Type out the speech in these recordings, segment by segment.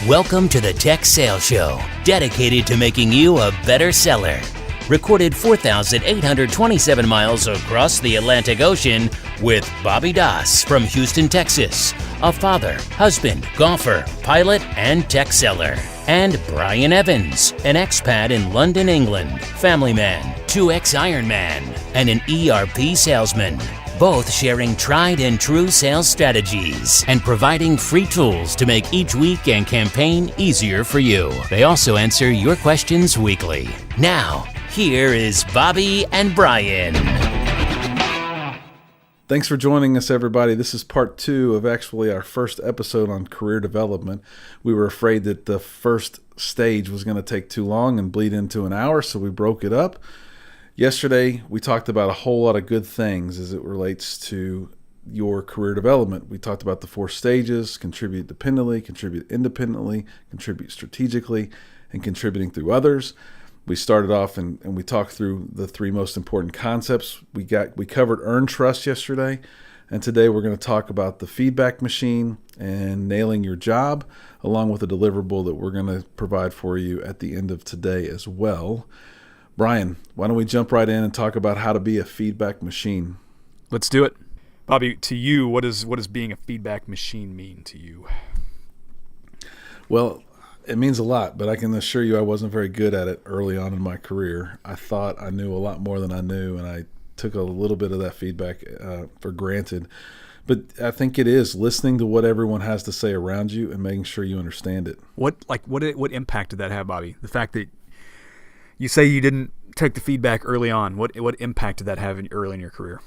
Welcome to the Tech Sales Show, dedicated to making you a better seller. Recorded 4,827 miles across the Atlantic Ocean with Bobby Doss from Houston, Texas, a father, husband, golfer, pilot, and tech seller. And Brian Evans, an expat in London, England, family man, 2X Ironman, and an ERP salesman. Both sharing tried and true sales strategies and providing free tools to make each week and campaign easier for you. They also answer your questions weekly. Now, here is Bobby and Brian. Thanks for joining us, everybody. This is part 2 of actually our first episode on career development. We were afraid that the first stage was going to take too long and bleed into an hour, so we broke it up. Yesterday, we talked about a whole lot of good things as it relates to your career development. We talked about the 4 stages: contribute dependently, contribute independently, contribute strategically, and contributing through others. We started off and we talked through the 3 most important concepts. We covered earn trust yesterday, and today we're going to talk about the feedback machine and nailing your job, along with a deliverable that we're going to provide for you at the end of today as well. Brian, why don't we jump right in and talk about how to be a feedback machine? Let's do it. Bobby, to you, what does being a feedback machine mean to you? Well, it means a lot, but I can assure you I wasn't very good at it early on in my career. I thought I knew a lot more than I knew, and I took a little bit of that feedback for granted. But I think it is listening to what everyone has to say around you and making sure you understand it. What impact did that have, Bobby? The fact that you say you didn't take the feedback early on. What impact did that have early in your career?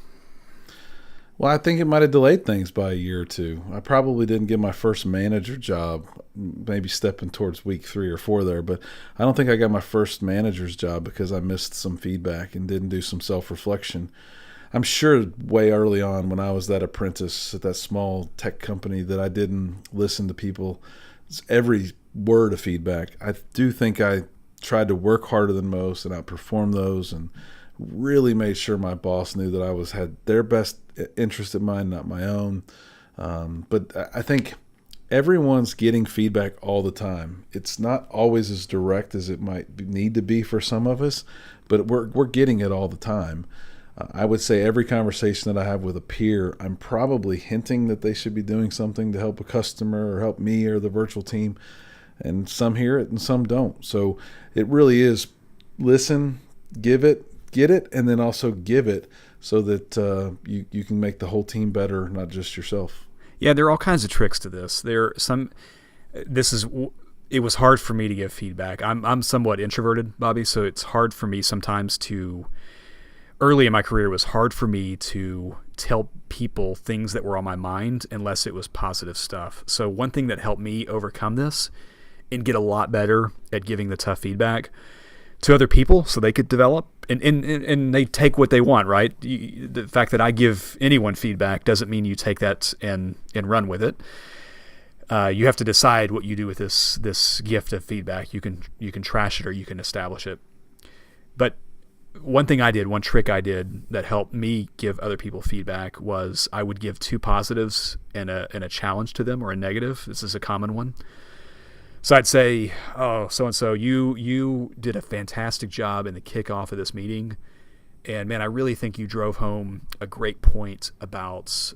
Well, I think it might have delayed things by a year or 2. I probably didn't get my first manager job, maybe stepping towards week 3 or 4 there, but I don't think I got my first manager's job because I missed some feedback and didn't do some self-reflection. I'm sure way early on when I was that apprentice at that small tech company that I didn't listen to people's every word of feedback. I do think I tried to work harder than most and outperform those, and really made sure my boss knew that I had their best interest in mind, not my own. But I think everyone's getting feedback all the time. It's not always as direct as it might need to be for some of us, but we're getting it all the time. I would say every conversation that I have with a peer, I'm probably hinting that they should be doing something to help a customer or help me or the virtual team. And some hear it and some don't. So it really is listen, give it, get it, and then also give it so that you can make the whole team better, not just yourself. Yeah, there are all kinds of tricks to this. It was hard for me to give feedback. I'm somewhat introverted, Bobby, so it's hard for me sometimes early in my career, it was hard for me to tell people things that were on my mind unless it was positive stuff. So one thing that helped me overcome this and get a lot better at giving the tough feedback to other people so they could develop and they take what they want, right? The fact that I give anyone feedback doesn't mean you take that and run with it. You have to decide what you do with this gift of feedback. You can trash it or you can establish it. But one trick I did that helped me give other people feedback was I would give 2 positives and a challenge to them, or a negative. This is a common one. So I'd say, oh, so-and-so, you did a fantastic job in the kickoff of this meeting. And man, I really think you drove home a great point about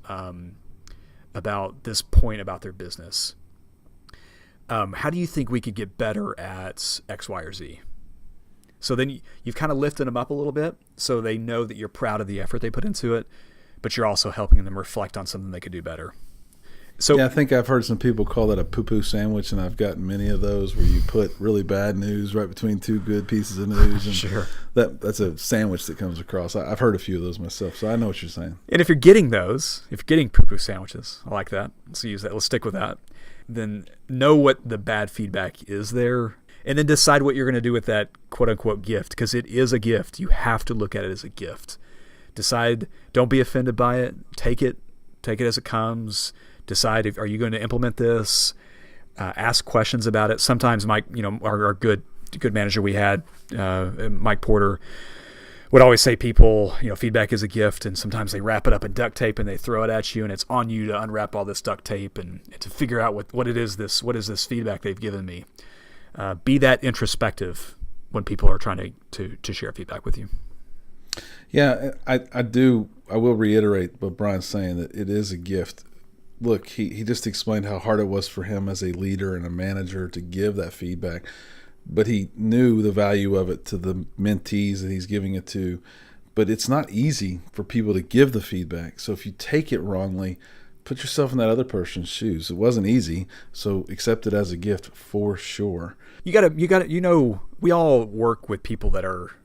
this point about their business. How do you think we could get better at X, Y, or Z? So then you've kind of lifted them up a little bit so they know that you're proud of the effort they put into it, but you're also helping them reflect on something they could do better. So yeah, I think I've heard some people call that a poo-poo sandwich, and I've gotten many of those where you put really bad news right between 2 good pieces of news. And sure. That's a sandwich that comes across. I've heard a few of those myself, so I know what you're saying. And if you're getting poo-poo sandwiches, I like that. Let's use that. Let's stick with that. Then know what the bad feedback is there, and then decide what you're going to do with that quote-unquote gift, because it is a gift. You have to look at it as a gift. Decide, don't be offended by it. Take it as it comes. Decide, are you going to implement this? Ask questions about it. Sometimes Mike, our good manager we had, Mike Porter, would always say people, feedback is a gift, and sometimes they wrap it up in duct tape and they throw it at you, and it's on you to unwrap all this duct tape and to figure out what is this feedback they've given me. Be that introspective when people are trying to share feedback with you. Yeah, I will reiterate what Brian's saying, that it is a gift. Look, he just explained how hard it was for him as a leader and a manager to give that feedback, but he knew the value of it to the mentees that he's giving it to. But it's not easy for people to give the feedback. So if you take it wrongly, put yourself in that other person's shoes. It wasn't easy, so accept it as a gift for sure. You gotta, we all work with people that are,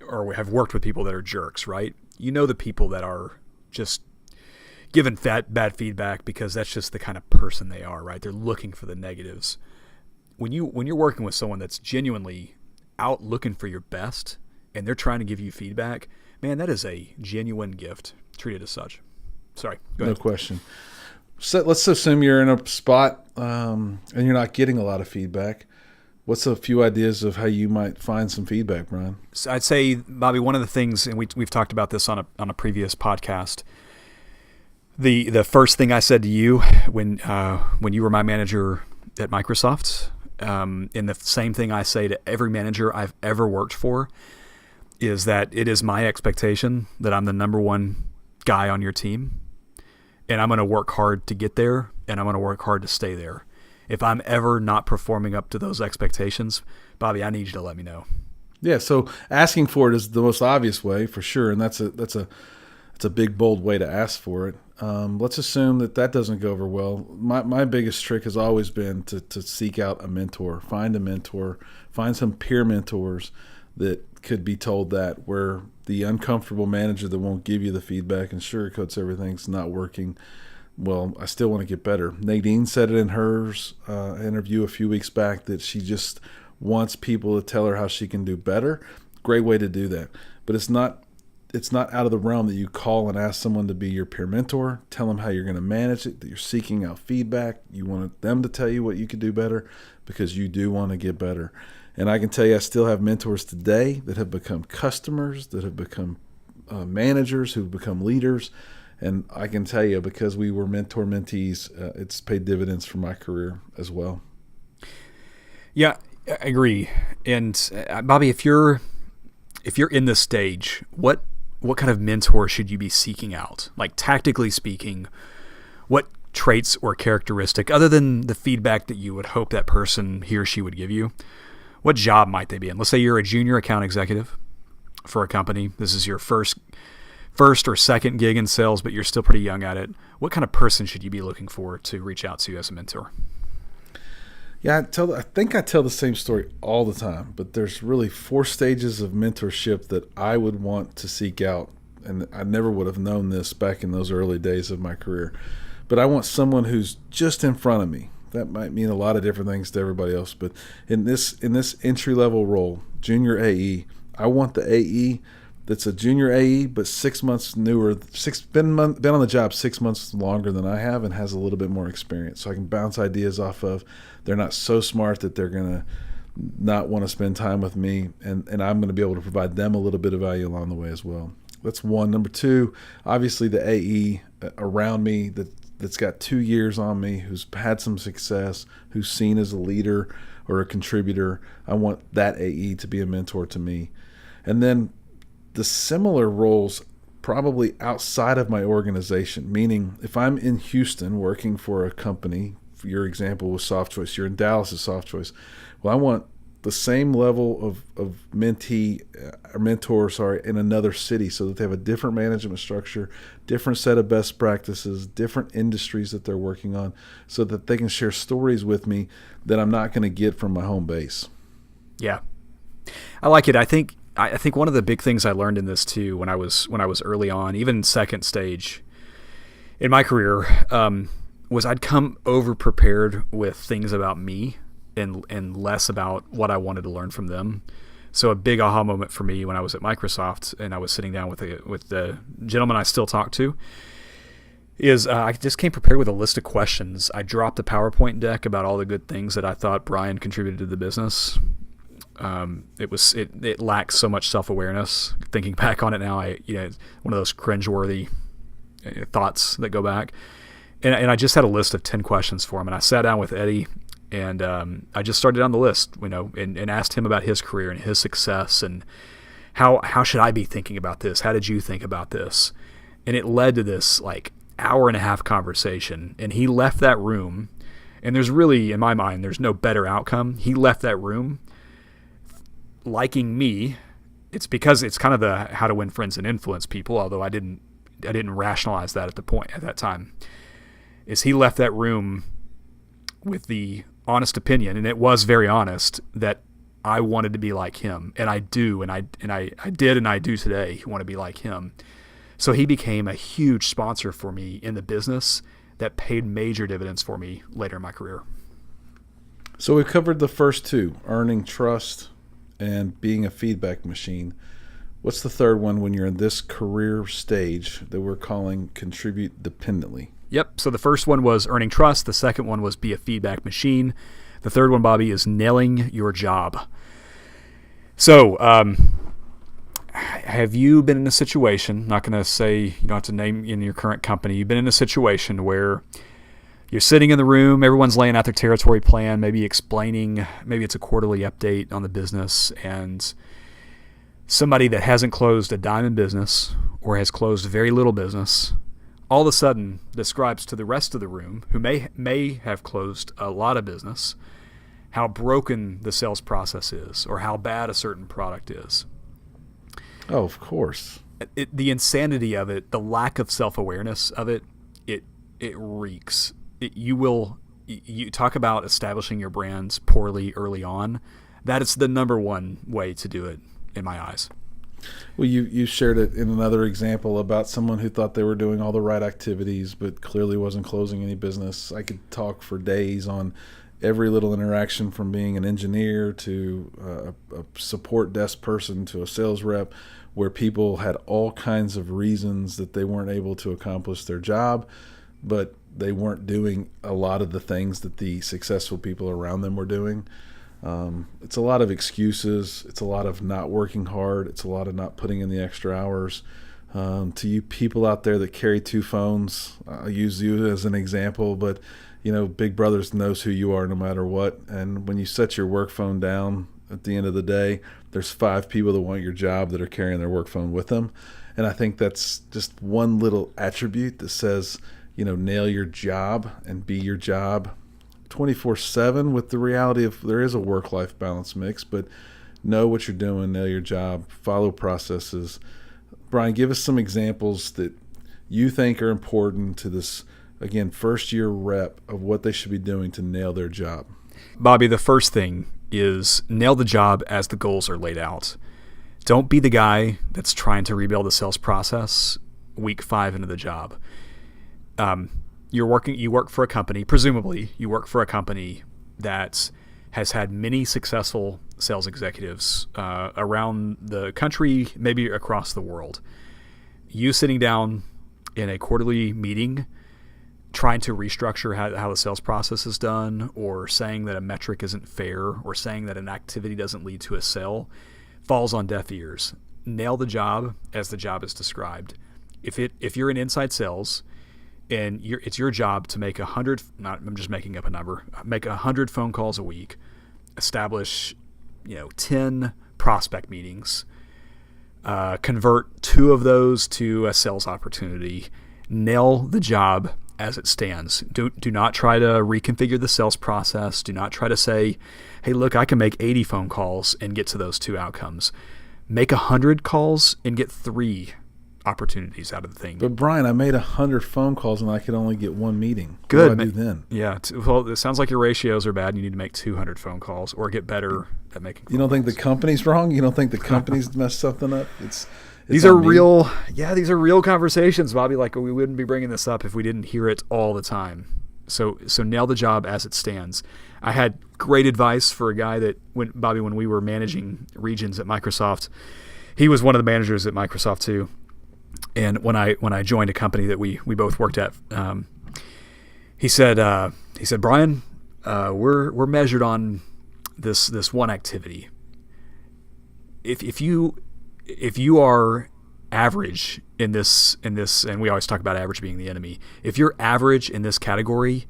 or have worked with people that are jerks, right? The people that are just giving bad feedback because that's just the kind of person they are, right? They're looking for the negatives. When you're working with someone that's genuinely out looking for your best and they're trying to give you feedback, man, that is a genuine gift. Treat it as such. Sorry, go ahead. No question. So let's assume you're in a spot and you're not getting a lot of feedback. What's a few ideas of how you might find some feedback, Brian? So I'd say, Bobby, one of the things, and we've talked about this on a previous podcast. The first thing I said to you when you were my manager at Microsoft, and the same thing I say to every manager I've ever worked for, is that it is my expectation that I'm the number one guy on your team, and I'm going to work hard to get there, and I'm going to work hard to stay there. If I'm ever not performing up to those expectations, Bobby, I need you to let me know. Yeah, so asking for it is the most obvious way for sure, and that's a big, bold way to ask for it. Let's assume that doesn't go over well. My biggest trick has always been to seek out a mentor, find a mentor, find some peer mentors that could be told that, where the uncomfortable manager that won't give you the feedback and sugarcoats everything's not working. Well, I still want to get better. Nadine said it in her interview a few weeks back that she just wants people to tell her how she can do better. Great way to do that. But it's not out of the realm that you call and ask someone to be your peer mentor, tell them how you're going to manage it, that you're seeking out feedback. You want them to tell you what you could do better because you do want to get better. And I can tell you I still have mentors today that have become customers, that have become managers, who've become leaders. And I can tell you, because we were mentor-mentees, it's paid dividends for my career as well. Yeah, I agree. And Bobby, if you're in this stage, what kind of mentor should you be seeking out? Like, tactically speaking, what traits or characteristic, other than the feedback that you would hope that person, he or she, would give you, what job might they be in? Let's say you're a junior account executive for a company. This is your first or second gig in sales, but you're still pretty young at it. What kind of person should you be looking for to reach out to as a mentor? Yeah, I think I tell the same story all the time, but there's really 4 stages of mentorship that I would want to seek out, and I never would have known this back in those early days of my career. But I want someone who's just in front of me. That might mean a lot of different things to everybody else, but in this entry-level role, junior AE, I want the AE that's a junior AE, but 6 months newer, been on the job 6 months longer than I have and has a little bit more experience. So I can bounce ideas off of. They're not so smart that they're going to not want to spend time with me, and I'm going to be able to provide them a little bit of value along the way as well. That's one. Number 2, obviously the AE around me that's got 2 years on me, who's had some success, who's seen as a leader or a contributor. I want that AE to be a mentor to me. And then the similar roles probably outside of my organization, meaning if I'm in Houston working for a company, for your example was SoftChoice, you're in Dallas at SoftChoice. Well, I want the same level of mentor in another city, so that they have a different management structure, different set of best practices, different industries that they're working on, so that they can share stories with me that I'm not going to get from my home base. Yeah, I like it. I think one of the big things I learned in this too, when I was early on, even second stage in my career, was I'd come over prepared with things about me and less about what I wanted to learn from them. So a big aha moment for me when I was at Microsoft and I was sitting down with the gentleman I still talk to is I just came prepared with a list of questions. I dropped a PowerPoint deck about all the good things that I thought Brian contributed to the business. It lacks so much self-awareness. Thinking back on it now, one of those cringeworthy thoughts that go back. And I just had a list of 10 questions for him. And I sat down with Eddie, and I just started down the list, and asked him about his career and his success, and how should I be thinking about this? How did you think about this? And it led to this like hour and a half conversation. And he left that room, and there's really, in my mind, there's no better outcome. He left that room liking me. It's because it's kind of the how to win friends and influence people, although I didn't rationalize that at that time. Is he left that room with the honest opinion, and it was very honest, that I wanted to be like him, and I do, and I did, and I do today want to be like him. So he became a huge sponsor for me in the business that paid major dividends for me later in my career. So we covered the first two, earning trust and being a feedback machine. What's the third one when you're in this career stage that we're calling contribute dependently? Yep. So the first one was earning trust. The second one was be a feedback machine. The third one, Bobby, is nailing your job. So have you been in a situation, not going to say, you don't have to name in your current company, you've been in a situation where you're sitting in the room, everyone's laying out their territory plan, maybe explaining, maybe it's a quarterly update on the business, and somebody that hasn't closed a dime in business or has closed very little business all of a sudden describes to the rest of the room, who may have closed a lot of business, how broken the sales process is or how bad a certain product is. Oh, of course. The insanity of it, the lack of self-awareness of it, it reeks. You talk about establishing your brands poorly early on. That is the number one way to do it in my eyes. Well, you shared it in another example about someone who thought they were doing all the right activities but clearly wasn't closing any business. I could talk for days on every little interaction, from being an engineer to a support desk person to a sales rep, where people had all kinds of reasons that they weren't able to accomplish their job, but they weren't doing a lot of the things that the successful people around them were doing. It's a lot of excuses. It's a lot of not working hard. It's a lot of not putting in the extra hours. To you people out there that carry two phones, I'll use you as an example, but Big Brother knows who you are no matter what. And when you set your work phone down at the end of the day, there's 5 people that want your job that are carrying their work phone with them. And I think that's just one little attribute that says, nail your job and be your job 24/7, with the reality of there is a work-life balance mix, but know what you're doing, nail your job, follow processes. Brian, give us some examples that you think are important to this, again, first-year rep of what they should be doing to nail their job. Bobby, the first thing is nail the job as the goals are laid out. Don't be the guy that's trying to rebuild the sales process week 5 into the job. You work for a company, presumably you work for a company that has had many successful sales executives around the country, maybe across the world. You sitting down in a quarterly meeting trying to restructure how the sales process is done, or saying that a metric isn't fair, or saying that an activity doesn't lead to a sale, falls on deaf ears. Nail the job as the job is described. If you're in inside sales and it's your job to make 100, I'm just making up a number, make 100 phone calls a week, establish 10 prospect meetings, convert 2 of those to a sales opportunity, nail the job as it stands. Do not try to reconfigure the sales process. Do not try to say, hey, look, I can make 80 phone calls and get to those 2 outcomes. Make 100 calls and get 3 opportunities out of the thing. But Brian, I made 100 phone calls and I could only get 1 meeting. Good. What do I do then? Yeah. Well, it sounds like your ratios are bad. You need to make 200 phone calls or get better at making phone You don't think calls. the company's wrong? You don't think the company's messed something up? These are real conversations, Bobby. Like, we wouldn't be bringing this up if we didn't hear it all the time. So nail the job as it stands. I had great advice for a guy that when we were managing regions at Microsoft, he was one of the managers at Microsoft too. And when I joined a company that we both worked at, he said, Brian, we're measured on this one activity. if you are average in this, and we always talk about average being the enemy. If you're average in this category,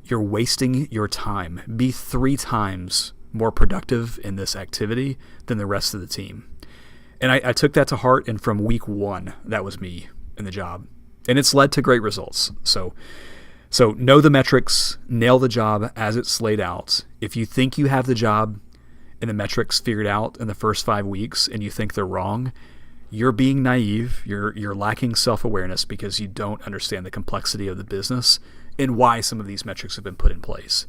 you're wasting your time. Be 3 times more productive in this activity than the rest of the team. And I took that to heart, and from week 1, that was me in the job. And it's led to great results. So know the metrics, nail the job as it's laid out. If you think you have the job and the metrics figured out in the first 5 weeks and you think they're wrong, you're being naive. You're lacking self-awareness because you don't understand the complexity of the business and why some of these metrics have been put in place.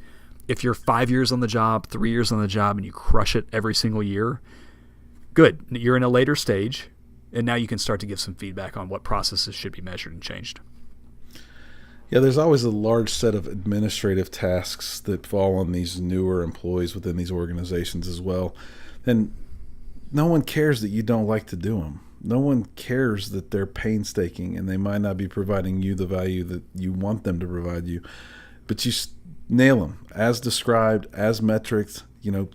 If you're 5 years on the job, 3 years on the job, and you crush it every single year, good. You're in a later stage, and now you can start to give some feedback on what processes should be measured and changed. Yeah, there's always a large set of administrative tasks that fall on these newer employees within these organizations as well. And no one cares that you don't like to do them. No one cares that they're painstaking and they might not be providing you the value that you want them to provide you. But you nail them as described, as metrics.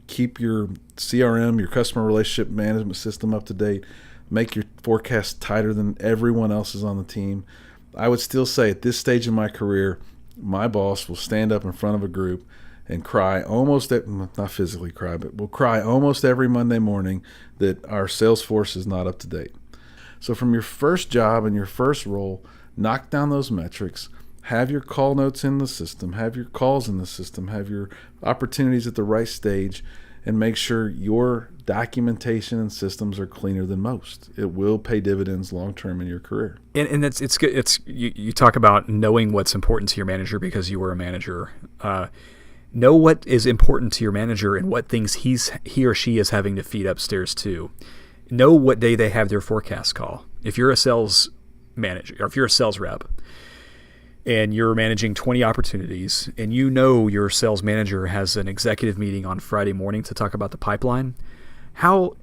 Keep your CRM, your customer relationship management system up to date. Make your forecast tighter than everyone else's on the team. I would still say at this stage in my career, my boss will stand up in front of a group and cry not physically cry, but will cry almost every Monday morning that our sales force is not up to date. So from your first job and your first role, knock down those metrics, have your call notes in the system, have your calls in the system, have your opportunities at the right stage, and make sure your documentation and systems are cleaner than most. It will pay dividends long term in your career. And it's good. You talk about knowing what's important to your manager because you were a manager. Know what is important to your manager and what things he or she is having to feed upstairs to. Know what day they have their forecast call. If you're a sales manager, or if you're a sales rep, and you're managing 20 opportunities, and your sales manager has an executive meeting on Friday morning to talk about the pipeline, how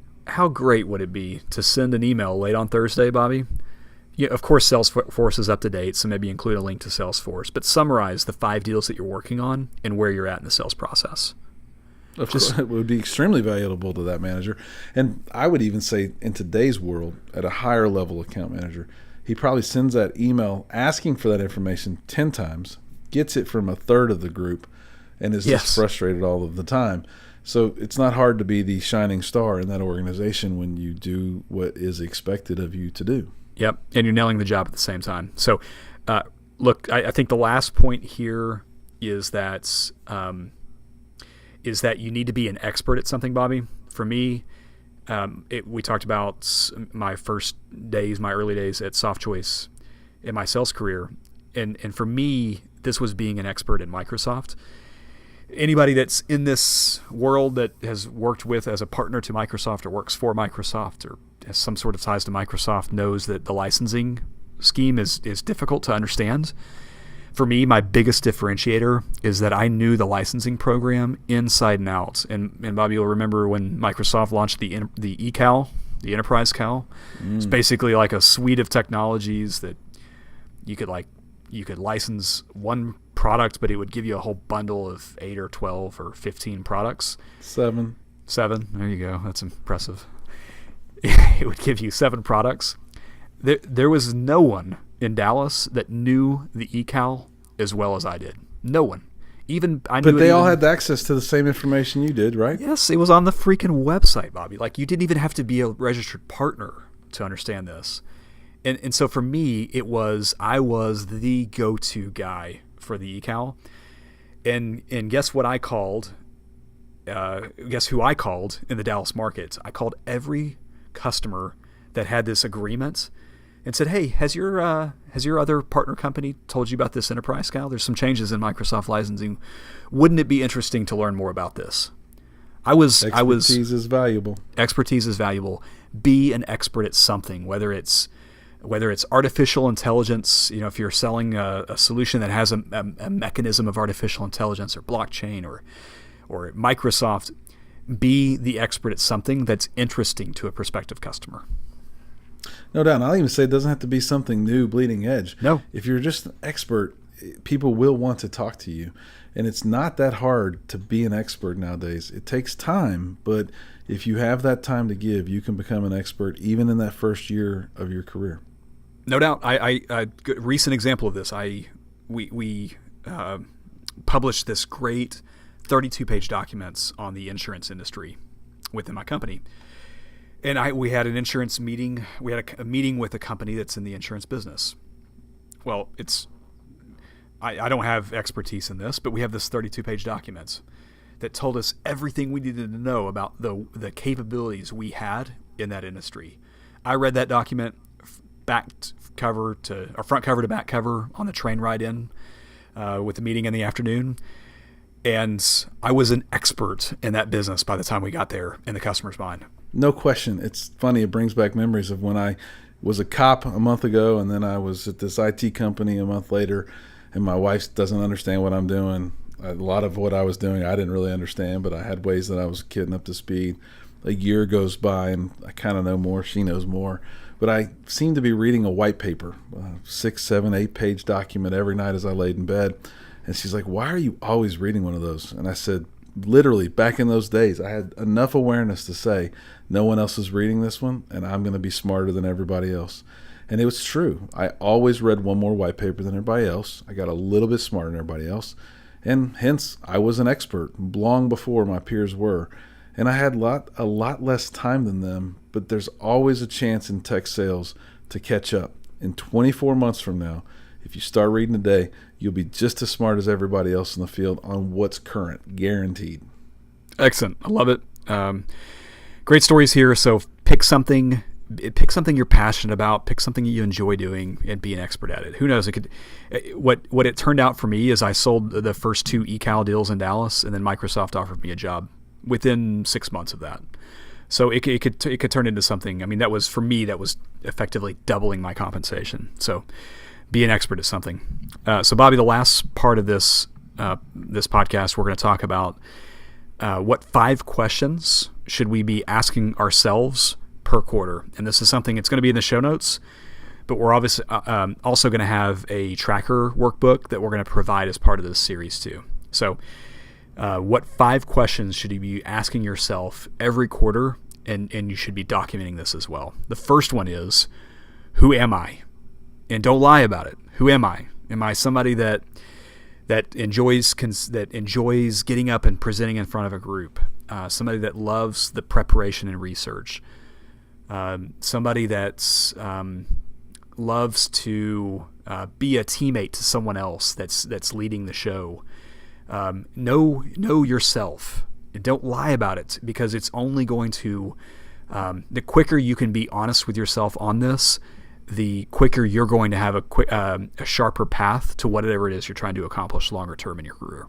great would it be to send an email late on Thursday, Bobby? Yeah, of course, Salesforce is up to date, so maybe include a link to Salesforce, but summarize the 5 deals that you're working on and where you're at in the sales process. Of course, it would be extremely valuable to that manager. And I would even say in today's world, at a higher level account manager, he probably sends that email asking for that information 10 times, gets it from a third of the group, and is just frustrated all of the time. So it's not hard to be the shining star in that organization when you do what is expected of you to do. Yep, and you're nailing the job at the same time. So, look, I think the last point here is that you need to be an expert at something, Bobby. For me, we talked about my early days at SoftChoice in my sales career, and for me, this was being an expert in Microsoft. Anybody that's in this world that has worked with as a partner to Microsoft or works for Microsoft or has some sort of ties to Microsoft knows that the licensing scheme is difficult to understand. For me, my biggest differentiator is that I knew the licensing program inside and out. And Bobby, you'll remember when Microsoft launched the eCal, the Enterprise Cal. It's basically like a suite of technologies that you could license one product, but it would give you a whole bundle of 8 or 12 or 15 products. 7. There you go. That's impressive. It would give you 7 products. There was no one in Dallas that knew the eCal as well as I did. No one. But they all had access to the same information you did, right? Yes, it was on the freaking website, Bobby. Like, you didn't even have to be a registered partner to understand this. And so for me, I was the go-to guy for the eCal. And guess what I called? Guess who I called in the Dallas market? I called every customer that had this agreement and said, "Hey, has your other partner company told you about this Enterprise Cal? There's some changes in Microsoft licensing. Wouldn't it be interesting to learn more about this?" Expertise is valuable. Expertise is valuable. Be an expert at something, whether it's artificial intelligence. If you're selling a solution that has a mechanism of artificial intelligence or blockchain or Microsoft, be the expert at something that's interesting to a prospective customer. No doubt. And I'll even say it doesn't have to be something new, bleeding edge. No. If you're just an expert, people will want to talk to you. And it's not that hard to be an expert nowadays. It takes time, but if you have that time to give, you can become an expert even in that first year of your career. No doubt. I recent example of this. We published this great 32-page documents on the insurance industry within my company. And we had an insurance meeting. We had a meeting with a company that's in the insurance business. Well, I don't have expertise in this, but we have this 32-page documents that told us everything we needed to know about the capabilities we had in that industry. I read that document front cover to back cover on the train ride in with the meeting in the afternoon. And I was an expert in that business by the time we got there in the customer's mind. No question. It's funny. It brings back memories of when I was a cop a month ago, and then I was at this IT company a month later, and my wife doesn't understand what I'm doing. A lot of what I was doing I didn't really understand, but I had ways that I was getting up to speed. A year goes by, and I kind of know more. She knows more. But I seem to be reading a white paper, 6, 7, 8-page document every night as I laid in bed. And she's like, "Why are you always reading one of those?" And I said, literally, back in those days, I had enough awareness to say, no one else is reading this one, and I'm going to be smarter than everybody else. And it was true. I always read one more white paper than everybody else. I got a little bit smarter than everybody else. And hence, I was an expert long before my peers were. And I had a lot less time than them, but there's always a chance in tech sales to catch up. In 24 months from now, if you start reading today, you'll be just as smart as everybody else in the field on what's current, guaranteed. Excellent. I love it. Great stories here. So pick something you're passionate about, pick something you enjoy doing, and be an expert at it. Who knows? What it turned out for me is I sold the first 2 eCal deals in Dallas, and then Microsoft offered me a job within 6 months of that. So it could turn into something. I mean, that was effectively doubling my compensation. So be an expert at something. So Bobby, the last part of this podcast, we're going to talk about what 5 questions should we be asking ourselves per quarter. And this is something, it's going to be in the show notes, but we're obviously also going to have a tracker workbook that we're going to provide as part of this series too. So what 5 questions should you be asking yourself every quarter, and you should be documenting this as well. The first one is, who am I? And don't lie about it. Who am I? Am I somebody that enjoys getting up and presenting in front of a group? Somebody that loves the preparation and research? Somebody that loves to be a teammate to someone else that's leading the show? Know yourself, and don't lie about it, because it's only going to the quicker you can be honest with yourself on this, the quicker you're going to have a sharper path to whatever it is you're trying to accomplish longer term in your career.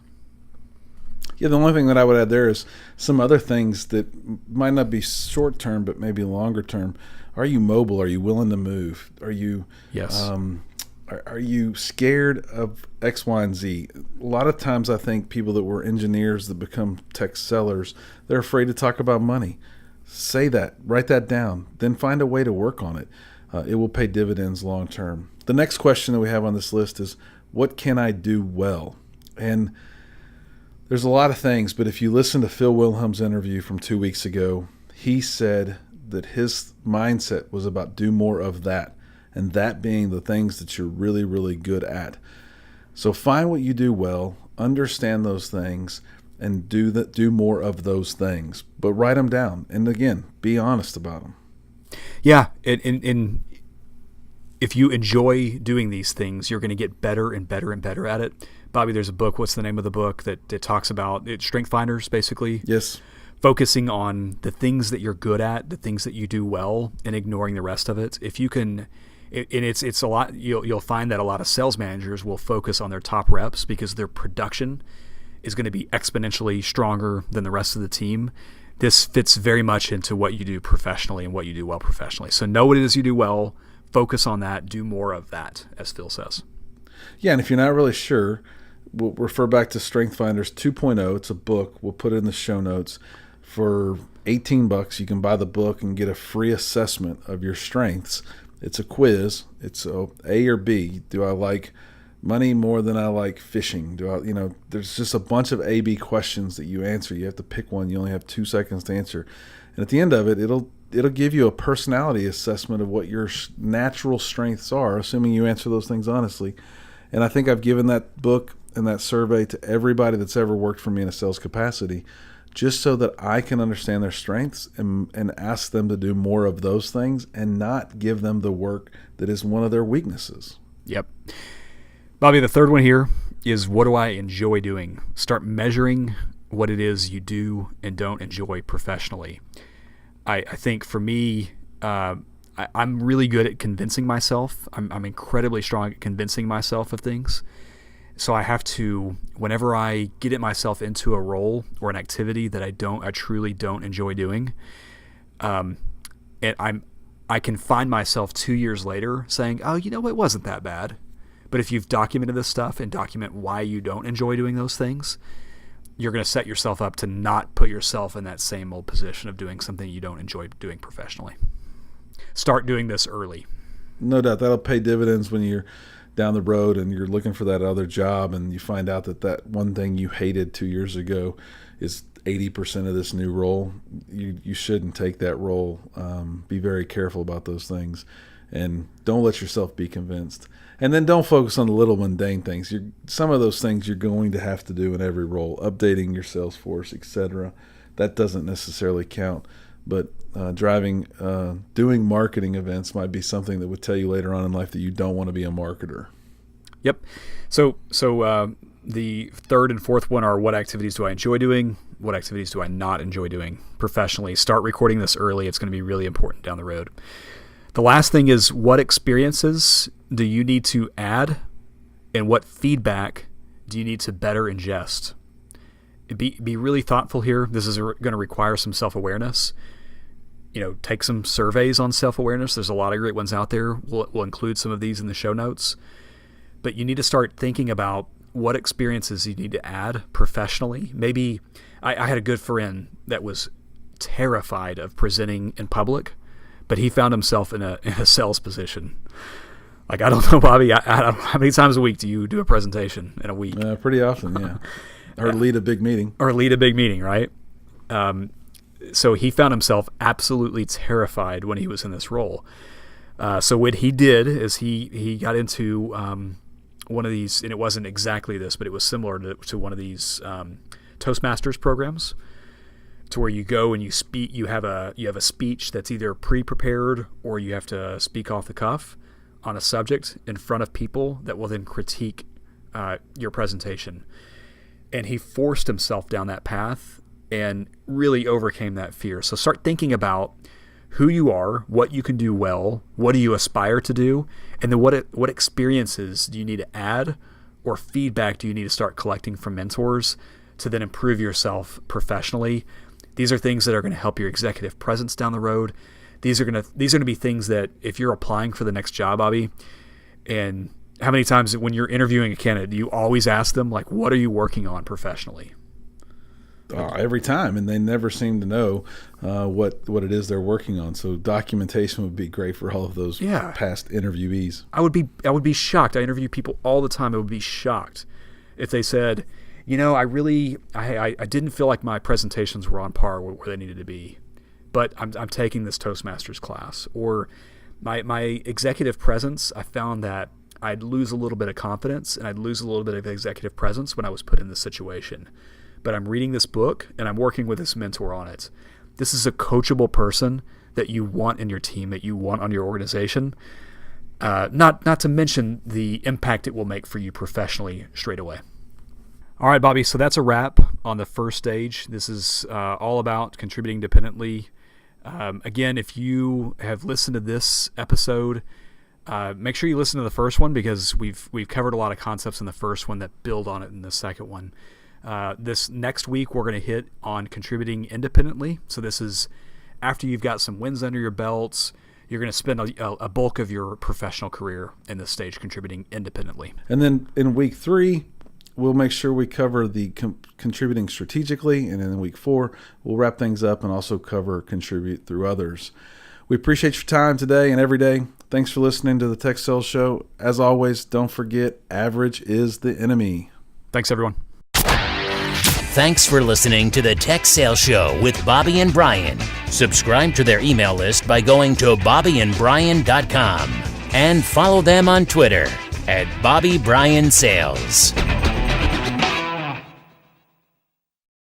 Yeah, the only thing that I would add there is some other things that might not be short term, but maybe longer term. Are you mobile? Are you willing to move? Are you Yes. Are you scared of X, Y, and Z? A lot of times I think people that were engineers that become tech sellers, they're afraid to talk about money. Say that. Write that down. Then find a way to work on it. It will pay dividends long term. The next question that we have on this list is, what can I do well? And there's a lot of things, but if you listen to Phil Wilhelm's interview from 2 weeks ago, he said that his mindset was about do more of that, and that being the things that you're really, really good at. So find what you do well, understand those things, and do more of those things. But write them down, and again, be honest about them. Yeah, and if you enjoy doing these things, you're going to get better and better and better at it. Bobby, there's a book. What's the name of the book that talks about it? Strength Finders, basically. Yes. Focusing on the things that you're good at, the things that you do well, and ignoring the rest of it. If you can, and it's a lot. You'll find that a lot of sales managers will focus on their top reps because their production is going to be exponentially stronger than the rest of the team. This fits very much into what you do professionally and what you do well professionally. So know what it is you do well, focus on that, do more of that, as Phil says. Yeah, and if you're not really sure, we'll refer back to Strength Finders 2.0. It's a book. We'll put it in the show notes. For $18, you can buy the book and get a free assessment of your strengths. It's a quiz. It's A or B. Do I like Money more than I like fishing. There's just a bunch of A/B questions that you answer. You have to pick one. You only have 2 seconds to answer. And at the end of it, it'll give you a personality assessment of what your natural strengths are, assuming you answer those things honestly. And I think I've given that book and that survey to everybody that's ever worked for me in a sales capacity, just so that I can understand their strengths and ask them to do more of those things and not give them the work that is one of their weaknesses. Yep. Bobby, the third one here is, what do I enjoy doing? Start measuring what it is you do and don't enjoy professionally. I think for me, I'm really good at convincing myself. I'm incredibly strong at convincing myself of things. So I have to, whenever I get myself into a role or an activity that I truly don't enjoy doing, and I can find myself 2 years later saying, oh, it wasn't that bad. But if you've documented this stuff and document why you don't enjoy doing those things, you're going to set yourself up to not put yourself in that same old position of doing something you don't enjoy doing professionally. Start doing this early. No doubt that'll pay dividends when you're down the road and you're looking for that other job and you find out that one thing you hated 2 years ago is 80% of this new role. You shouldn't take that role. Be very careful about those things, and don't let yourself be convinced. And then don't focus on the little mundane things. Some of those things you're going to have to do in every role, updating your Salesforce, etc. That doesn't necessarily count. But doing marketing events might be something that would tell you later on in life that you don't want to be a marketer. Yep. So the third and fourth one are, what activities do I enjoy doing? What activities do I not enjoy doing professionally? Start recording this early. It's going to be really important down the road. The last thing is, what experiences do you need to add, and what feedback do you need to better ingest? Be really thoughtful here. This is going to require some self-awareness. Take some surveys on self-awareness. There's a lot of great ones out there. We'll include some of these in the show notes. But you need to start thinking about what experiences you need to add professionally. Maybe I had a good friend that was terrified of presenting in public, but he found himself in a sales position. Like, I don't know, Bobby, how many times a week do you do a presentation in a week? Pretty often, yeah. Or lead a big meeting. Right? So he found himself absolutely terrified when he was in this role. So what he did is he got into one of these, and it wasn't exactly this, but it was similar to one of these Toastmasters programs, to where you go and you speak. You have a speech that's either pre-prepared or you have to speak off the cuff on a subject in front of people that will then critique your presentation. And he forced himself down that path and really overcame that fear. So start thinking about who you are, what you can do well, what do you aspire to do, and then what experiences do you need to add, or feedback do you need to start collecting from mentors to then improve yourself professionally. These are things that are going to help your executive presence down the road. These are going to be things that, if you're applying for the next job, Bobby, and how many times when you're interviewing a candidate, do you always ask them, like, what are you working on professionally? Every time, and they never seem to know what it is they're working on. So documentation would be great for all of those past interviewees. I would be shocked. I interview people all the time. I would be shocked if they said, I didn't feel like my presentations were on par where they needed to be, but I'm taking this Toastmasters class, or my executive presence. I found that I'd lose a little bit of confidence and I'd lose a little bit of executive presence when I was put in this situation. But I'm reading this book and I'm working with this mentor on it. This is a coachable person that you want in your team, that you want on your organization. Not to mention the impact it will make for you professionally straight away. All right, Bobby, so that's a wrap on the first stage. This is all about contributing independently. Again, if you have listened to this episode, make sure you listen to the first one, because we've covered a lot of concepts in the first one that build on it in the second one. This next week, we're going to hit on contributing independently. So this is after you've got some wins under your belts. You're going to spend a bulk of your professional career in this stage contributing independently. And then in week 3, we'll make sure we cover the contributing strategically. And in week 4, we'll wrap things up and also cover contribute through others. We appreciate your time today and every day. Thanks for listening to the Tech Sales Show. As always, don't forget, average is the enemy. Thanks, everyone. Thanks for listening to the Tech Sales Show with Bobby and Brian. Subscribe to their email list by going to bobbyandbrian.com and follow them on Twitter at Bobby Brian Sales.